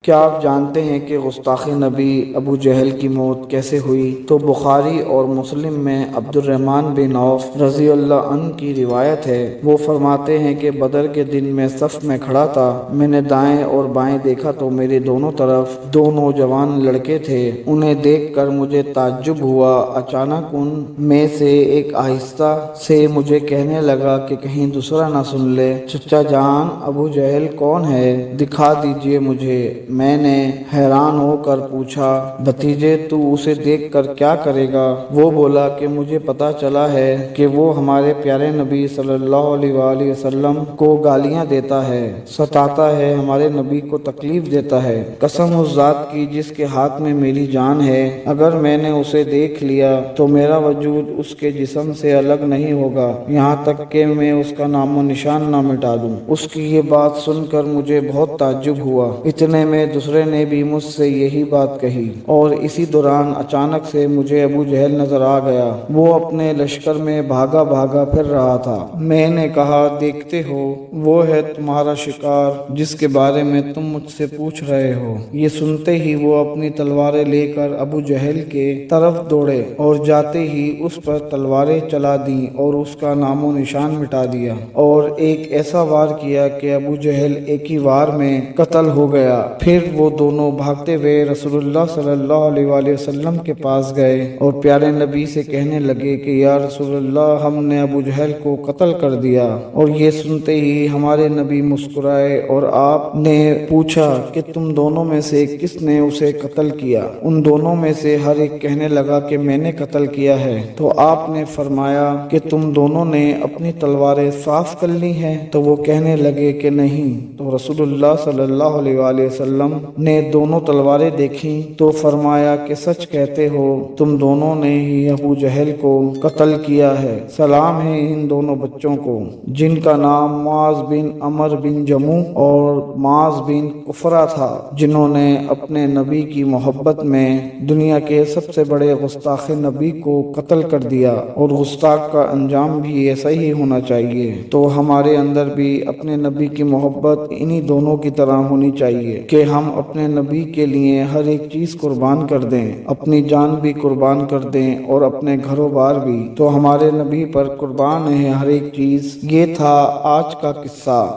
کیا آپ جانتے ہیں کہ گستاخ نبی ابو جہل کی موت کیسے ہوئی؟ تو بخاری اور مسلم میں عبد الرحمن بن عوف رضی اللہ عنہ کی روایت ہے۔ وہ فرماتے ہیں کہ بدر کے دن میں صف میں کھڑا تھا، میں نے دائیں اور بائیں دیکھا تو میرے دونوں طرف دو نوجوان لڑکے تھے۔ انہیں دیکھ کر مجھے تعجب ہوا۔ اچانک ان میں سے ایک آہستہ سے مجھے کہنے لگا کہ کہیں دوسرا نہ سن لے، چچا جان ابو جہل کون ہے؟ دکھا دیجئے مجھے۔ میں نے حیران ہو کر پوچھا، بھتیجے تو اسے دیکھ کر کیا کرے گا؟ وہ بولا کہ مجھے پتا چلا ہے کہ وہ ہمارے پیارے نبی صلی اللہ علیہ وآلہ وسلم کو گالیاں دیتا ہے، ستاتا ہے، ہمارے نبی کو تکلیف دیتا ہے۔ قسم اس ذات کی جس کے ہاتھ میں میری جان ہے، اگر میں نے اسے دیکھ لیا تو میرا وجود اس کے جسم سے الگ نہیں ہوگا یہاں تک کہ میں اس کا نام و نشان نہ مٹا دوں۔ اس کی یہ بات سن کر مجھے بہت تعجب ہوا۔ اتنے میں دوسرے نے بھی مجھ سے یہی بات کہی، اور اسی دوران اچانک سے مجھے ابو جہل نظر آ گیا۔ وہ اپنے لشکر میں بھاگا بھاگا پھر رہا تھا۔ میں نے کہا، دیکھتے ہو وہ ہے تمہارا شکار جس کے بارے میں تم مجھ سے پوچھ رہے ہو۔ یہ سنتے ہی وہ اپنی تلواریں لے کر ابو جہل کے طرف دوڑے اور جاتے ہی اس پر تلواریں چلا دیں اور اس کا نام و نشان مٹا دیا، اور ایک ایسا وار کیا کہ ابو جہل ایک ہی وار میں قتل ہو گیا۔ پھر وہ دونوں بھاگتے ہوئے رسول اللہ صلی اللہ علیہ وآلہ وسلم کے پاس گئے اور پیارے نبی سے کہنے لگے کہ یا رسول اللہ، ہم نے ابو جہل کو قتل کر دیا۔ اور یہ سنتے ہی ہمارے نبی مسکرائے اور آپ نے پوچھا کہ تم دونوں میں سے کس نے اسے قتل کیا؟ ان دونوں میں سے ہر ایک کہنے لگا کہ میں نے قتل کیا ہے۔ تو آپ نے فرمایا کہ تم دونوں نے اپنی تلواریں صاف کر لی ہیں؟ تو وہ کہنے لگے کہ نہیں۔ تو رسول اللہ صلی اللہ علیہ وآلہ وسلم نے دونوں تلواریں دیکھیں تو فرمایا کہ سچ کہتے ہو، تم دونوں نے ہی ابو جہل کو قتل کیا ہے۔ سلام ہے ان دونوں بچوں کو جن کا نام معاذ بن عمر بن جموح اور معاذ بن کفرہ تھا، جنہوں نے اپنے نبی کی محبت میں دنیا کے سب سے بڑے گستاخ نبی کو قتل کر دیا، اور گستاخ کا انجام بھی ایسا ہی ہونا چاہیے۔ تو ہمارے اندر بھی اپنے نبی کی محبت انہی دونوں کی طرح ہونی چاہیے کہ ہم اپنے نبی کے لیے ہر ایک چیز قربان کر دیں، اپنی جان بھی قربان کر دیں اور اپنے گھر و بار بھی۔ تو ہمارے نبی پر قربان ہے ہر ایک چیز۔ یہ تھا آج کا قصہ۔